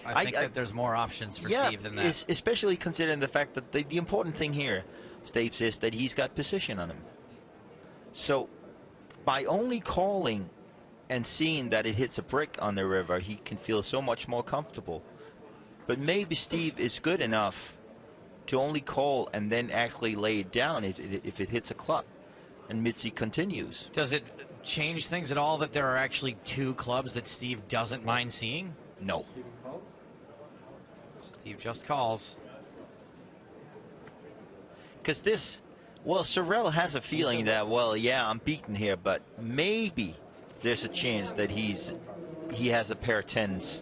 I think that there's more options for Steve than that. Especially considering the fact that the important thing here, Stapes, is that he's got position on him. So, by only calling and seeing that it hits a brick on the river, he can feel so much more comfortable. But maybe Steve is good enough to only call and then actually lay it down if it hits a club. And Mitzi continues. Does it change things at all that there are actually two clubs that Steve doesn't mind seeing? No. Steve just calls. Because this, well, Sorel has a feeling that, well, yeah, I'm beaten here, but maybe there's a chance that he has a pair of tens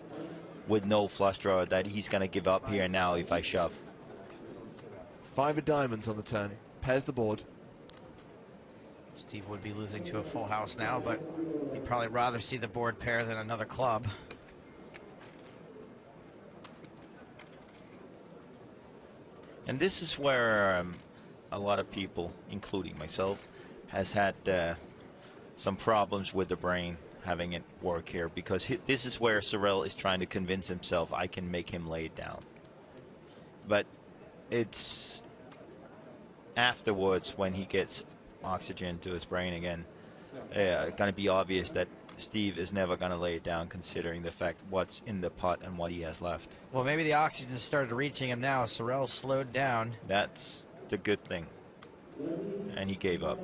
with no flush draw that he's going to give up here now if I shove. 5 of diamonds on the turn. Pairs the board. Steve would be losing to a full house now, but he'd probably rather see the board pair than another club. And this is where a lot of people, including myself, has had some problems with the brain having it work here, because this is where Sorel is trying to convince himself I can make him lay it down. But it's afterwards when he gets oxygen to his brain again, going to be obvious that Steve is never going to lay it down, considering the fact what's in the pot and what he has left. Well, maybe the oxygen started reaching him now. Sorrell slowed down. That's the good thing. And he gave up.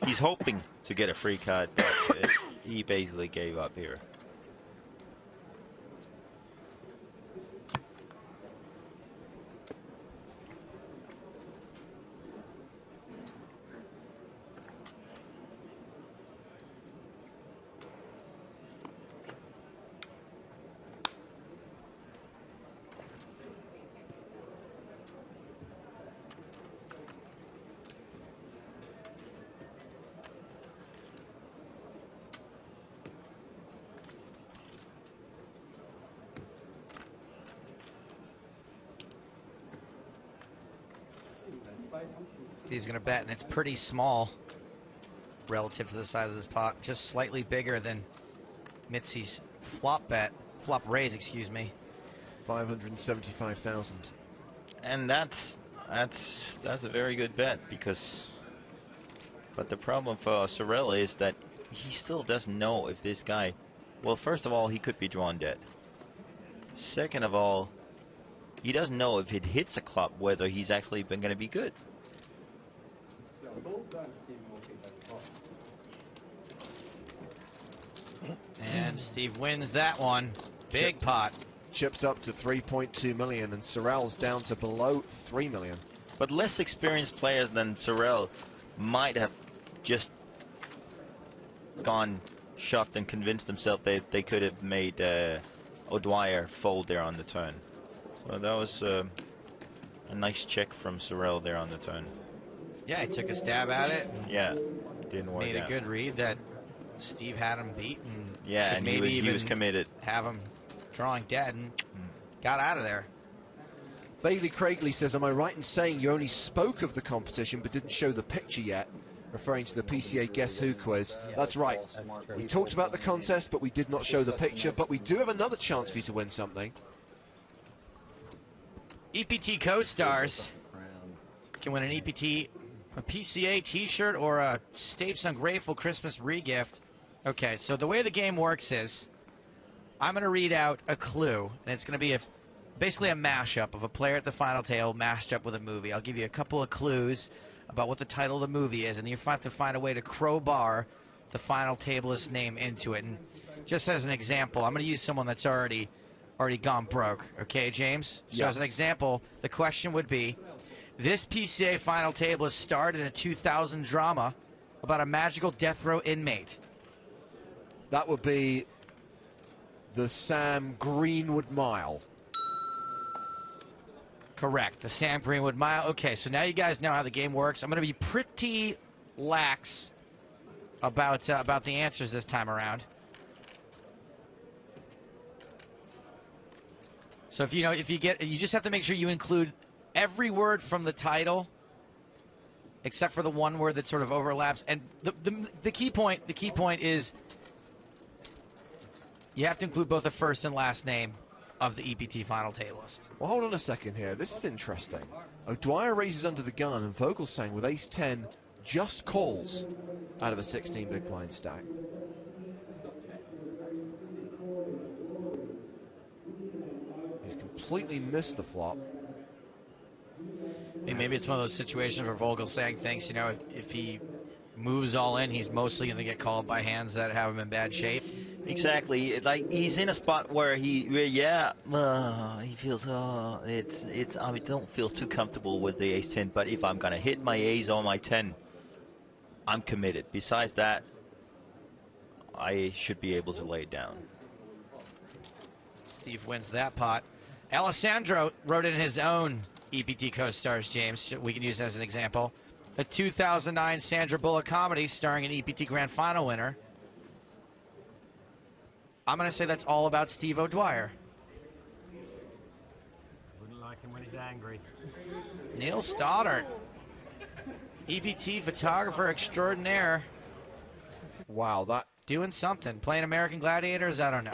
He's hoping to get a free cut, but he basically gave up here. Steve's going to bet, and it's pretty small relative to the size of this pot. Just slightly bigger than Mitzi's flop raise, excuse me. 575,000. And that's a very good bet, because, but the problem for Sorrell is that he still doesn't know if this guy, well, first of all, he could be drawn dead. Second of all, he doesn't know if it hits a club whether he's actually been going to be good. And Steve wins that one. Big pot. Chips up to 3.2 million, and Sorrell's down to below 3 million. But less experienced players than Sorrell might have just gone shoved and convinced themselves they could have made O'Dwyer fold there on the turn. So that was a nice check from Sorrell there on the turn. Yeah, he took a stab at it. Yeah, didn't work Made out. a good read that Steve had him beat, and yeah, and maybe he was committed. Have him drawing dead and got out of there. Bailey Craigley says, am I right in saying you only spoke of the competition but didn't show the picture yet? Referring to the PCA Guess Who quiz. That's right. We talked about the contest, but we did not show the picture, but we do have another chance for you to win something. EPT co-stars can win an EPT, a PCA t-shirt, or a Stapes Ungrateful Christmas re-gift. Okay, so the way the game works is I'm going to read out a clue, and it's going to be basically a mashup of a player at the final table mashed up with a movie. I'll give you a couple of clues about what the title of the movie is, and you have to find a way to crowbar the final tableist's name into it. And just as an example, I'm going to use someone that's already gone broke. Okay, James? So Yeah. as an example, the question would be, this PCA final tableist starred in a 2000 drama about a magical death row inmate. That would be the Sam Greenwood Mile. Correct, the Sam Greenwood Mile. Okay, so now you guys know how the game works. I'm going to be pretty lax about the answers this time around. So if you just have to make sure you include every word from the title, except for the one word that sort of overlaps. And the key point is you have to include both the first and last name of the EPT final tableist. Well, hold on a second here. This is interesting. O'Dwyer raises under the gun, and Vogelsang with ace-10 just calls out of a 16 big blind stack. He's completely missed the flop. Maybe it's one of those situations where Vogelsang thinks, if he moves all in, he's mostly going to get called by hands that have him in bad shape. Exactly. Like, he's in a spot where he feels, I don't feel too comfortable with the ace-10, but if I'm going to hit my ace or my 10, I'm committed. Besides that, I should be able to lay it down. Steve wins that pot. Alessandro wrote in his own EPT co-stars, James. We can use that as an example. A 2009 Sandra Bullock comedy starring an EPT Grand Final winner. I'm going to say that's all about Steve O'Dwyer. Wouldn't like him when he's angry. Neil Stoddart, EPT photographer extraordinaire. Wow, that... Doing something. Playing American Gladiators? I don't know.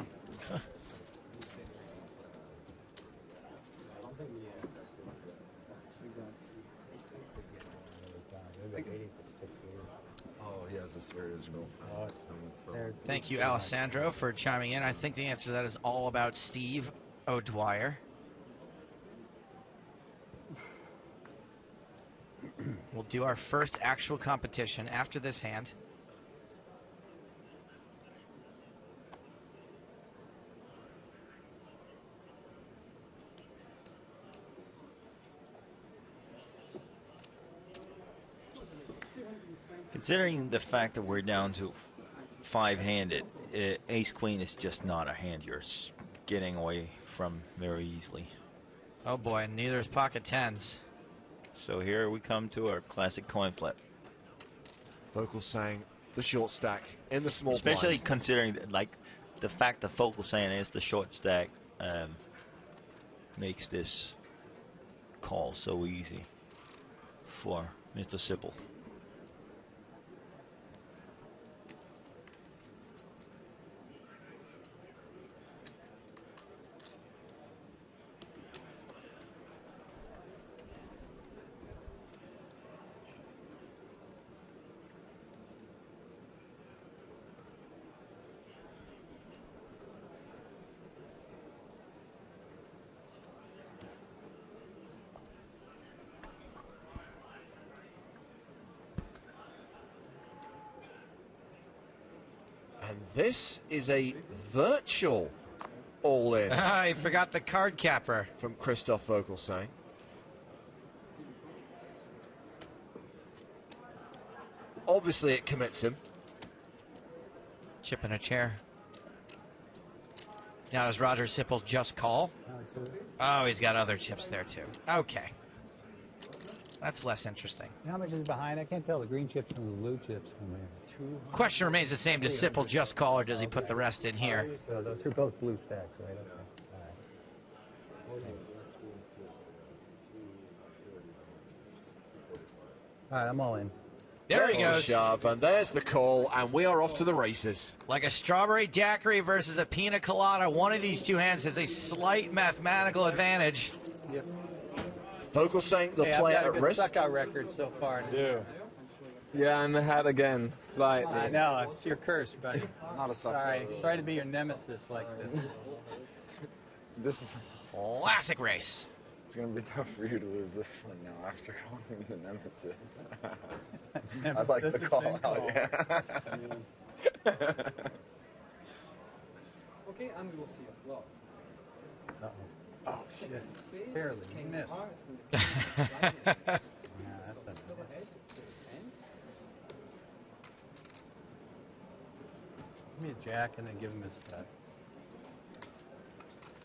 Oh, he has a serious goal. Thank you, Alessandro, for chiming in. I think the answer to that is all about Steve O'Dwyer. We'll do our first actual competition after this hand. Considering the fact that we're down to 5-handed, ace-queen is just not a hand you're getting away from very easily. Oh boy, neither is pocket tens. So here we come to our classic coin flip. Focalsang the short stack in the small Especially blind. considering like the fact that Focalsang is the short stack makes this call so easy for Mr. Sipple. And this is a virtual all-in. I forgot the card capper. From Christoph Vogelsang. Obviously it commits him. Chip in a chair. Now does Roger Sipple just call? Oh, he's got other chips there too. Okay. That's less interesting. How much is behind? I can't tell the green chips from the blue chips from there. Question remains the same. Does Sipple just call or does he put the rest in here? So those are both blue stacks, right? Okay. All right, I'm all in. There he There's goes. the shove, and there's the call, and we are off to the races. Like a strawberry daiquiri versus a pina colada, one of these two hands has a slight mathematical advantage. Yep. Vogelsang, the Hey, player I've got a at good risk. suck-out record so far. Yeah, I'm ahead again. Slightly. I know, it's your curse, buddy. Not a sucker. Sorry to be your nemesis like this. This is Classic race. It's gonna be tough for you to lose this one now after calling the nemesis. I like the call out. Yeah. Okay, and we will see a flop. Oh, shit. Barely. He missed. Give me a jack and then give him his set.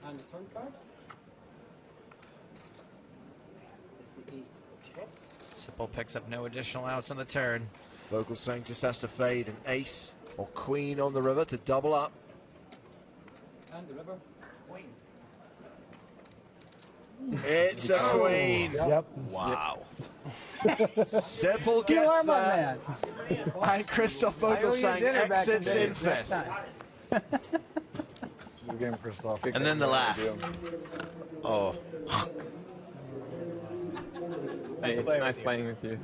And the turn card is the 8 of clubs. Sipple picks up no additional outs on the turn. Vogelsang just has to fade an ace or queen on the river to double up. And the river, queen. It's a queen. Yep. Wow. Sipple You gets are my that. man. And Christoph I owe you Vogelsang dinner back exits days in next fifth. time. Good game, Christoph. And then the laugh. Oh. Hey, nice playing with you.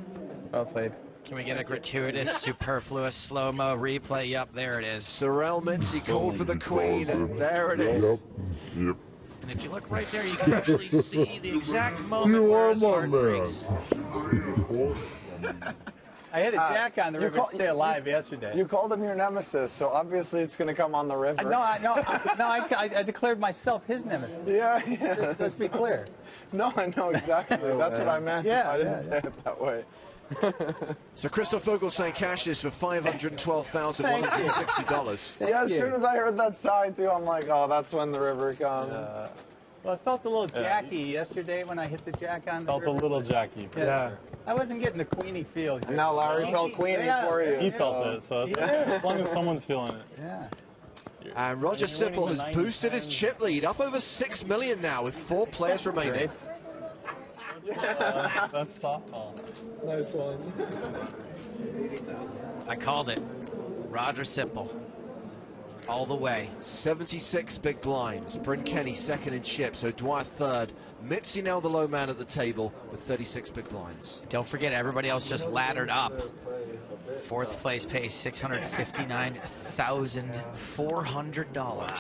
Well played. Can we get a gratuitous, superfluous, slow-mo replay? Yep, there it is. Sorrel Mincy called for the queen, and there it is. Yep. And if you look right there, you can actually see the exact moment where his heart breaks. I hit a jack on the river to stay alive yesterday. You called him your nemesis, so obviously it's going to come on the river. I declared myself his nemesis. Yeah. Let's be clear. No, I know exactly. That's what I meant. Yeah, I didn't say it that way. So Christoph Vogelsang cashes for $512,160. Yeah, as soon as I heard that side too, I'm like, oh, that's when the river comes. Well, I felt a little jacky yesterday when I hit the jack on the Felt a river. little jacky. Yeah. I wasn't getting the queenie feel. And now Larry felt queenie for you. He felt it, so it's, as long as someone's feeling it. Yeah. And Roger Sipple has boosted his chip lead up over 6 million now with 4 players remaining. That's softball. Nice one. I called it. Roger Sipple. All the way. 76 big blinds. Bryn Kenny second in chips. O'Dwyer third. Mitzi now the low man at the table with 36 big blinds. Don't forget, everybody else just laddered up. Fourth place pays $659,400.